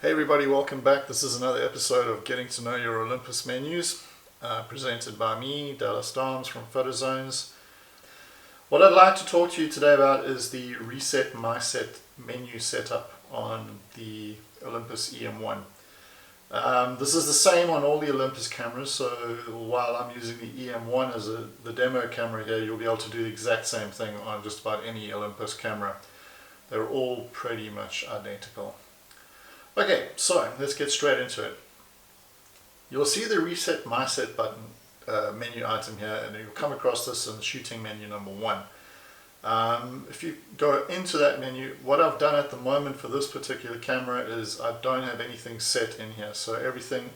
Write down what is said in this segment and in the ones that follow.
Hey everybody, welcome back. This is another episode of Getting to Know Your Olympus Menus, presented by me, Dallas Dahms from Fotozones. What I'd like to talk to you today about is the Reset Myset menu setup on the Olympus EM1. This is the same on all the Olympus cameras, so while I'm using the EM1 as the demo camera here, you'll be able to do the exact same thing on just about any Olympus camera. They're all pretty much identical. Okay, so let's get straight into it. You'll see the Reset Myset button menu item here, and you'll come across this in shooting menu number 1. If you go into that menu, what I've done at the moment for this particular camera is I don't have anything set in here. So everything,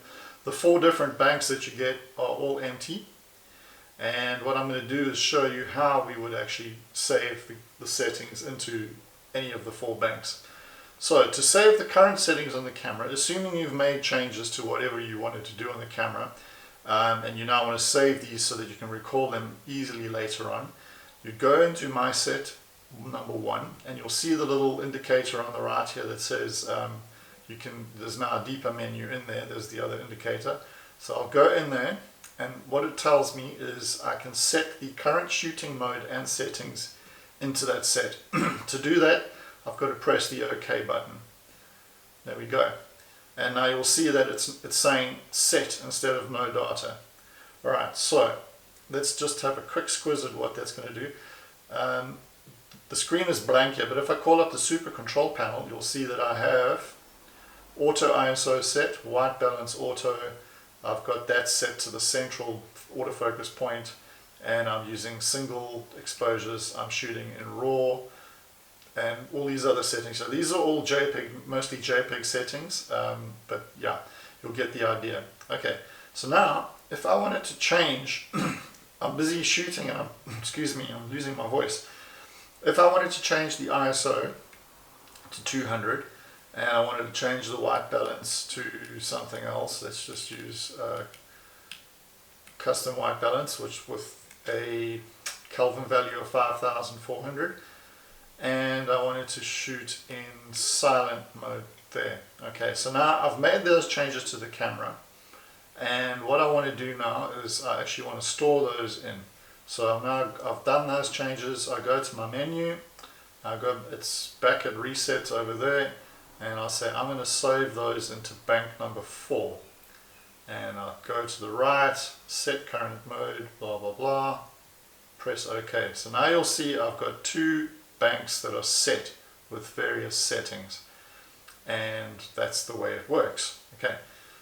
the 4 different banks that you get are all empty. And what I'm going to do is show you how we would actually save the settings into any of the 4 banks. So to save the current settings on the camera, assuming you've made changes to whatever you wanted to do on the camera, and you now want to save these so that you can recall them easily later on, you go into Myset number 1, and you'll see the little indicator on the right here that says there's now a deeper menu in there. There's the other indicator. So I'll go in there, and what it tells me is I can set the current shooting mode and settings into that set. To do that, I've got to press the OK button. There we go. And now you'll see that it's saying set instead of no data. Alright, so let's just have a quick squiz at what that's going to do. The screen is blank here, but if I call up the Super Control Panel, you'll see that I have Auto ISO set, White Balance Auto. I've got that set to the central autofocus point, and I'm using single exposures. I'm shooting in RAW, and all these other settings. So these are all JPEG, mostly JPEG settings, but yeah, you'll get the idea. Okay, so now if I wanted to change, I'm busy shooting and I'm losing my voice. If I wanted to change the ISO to 200 and I wanted to change the white balance to something else, let's just use custom white balance, which with a Kelvin value of 5400. And I wanted to shoot in silent mode there. Okay, so now I've made those changes to the camera, and what I want to do now is I actually want to store those in. So I've done those changes. I go to my menu, it's back at reset over there, and I say I'm going to save those into bank number 4, and I'll go to the right, set current mode, blah blah blah, press OK. So now you'll see I've got 2 banks that are set with various settings, and that's the way it works. Okay,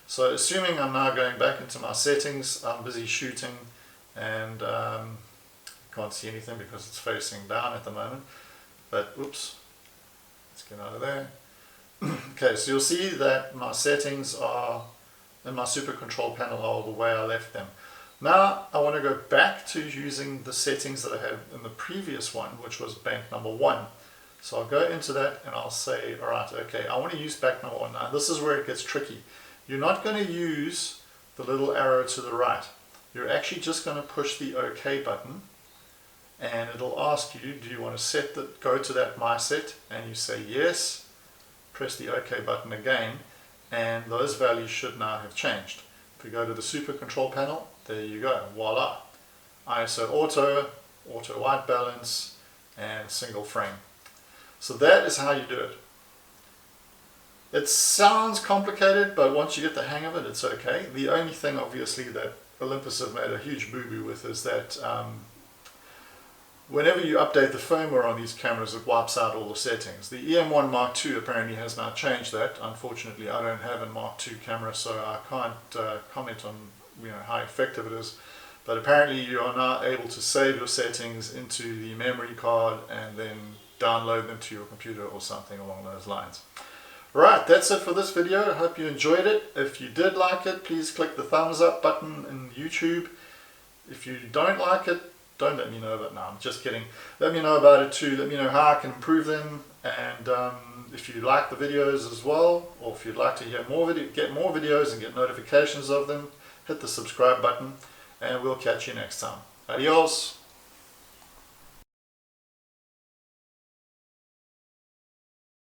so assuming I'm now going back into my settings, I'm busy shooting and can't see anything because it's facing down at the moment, but oops, let's get out of there. Okay, so you'll see that my settings are in my Super Control Panel are the way I left them. Now I want to go back to using the settings that I had in the previous one, which was bank number 1. So I'll go into that and I'll say, alright, okay, I want to use bank number 1. Now this is where it gets tricky. You're not going to use the little arrow to the right. You're actually just going to push the OK button, and it'll ask you, do you want to go to that Myset, and you say yes, press the OK button again, and those values should now have changed. If we go to the Super Control Panel, there you go, voila. ISO auto, auto white balance, and single frame. So that is how you do it. It sounds complicated, but once you get the hang of it, it's okay. The only thing obviously that Olympus have made a huge boo-boo with is that whenever you update the firmware on these cameras, it wipes out all the settings. The EM1 Mark II apparently has now changed that. Unfortunately, I don't have a Mark II camera, so I can't comment on how effective it is. But apparently you are now able to save your settings into the memory card and then download them to your computer or something along those lines. Right, that's it for this video. I hope you enjoyed it. If you did like it, please click the thumbs up button in YouTube. If you don't like it, don't let me know about it. No, I'm just kidding. Let me know about it too. Let me know how I can improve them. And if you like the videos as well, or if you'd like to hear get more videos and get notifications of them, hit the subscribe button, and we'll catch you next time. Adios.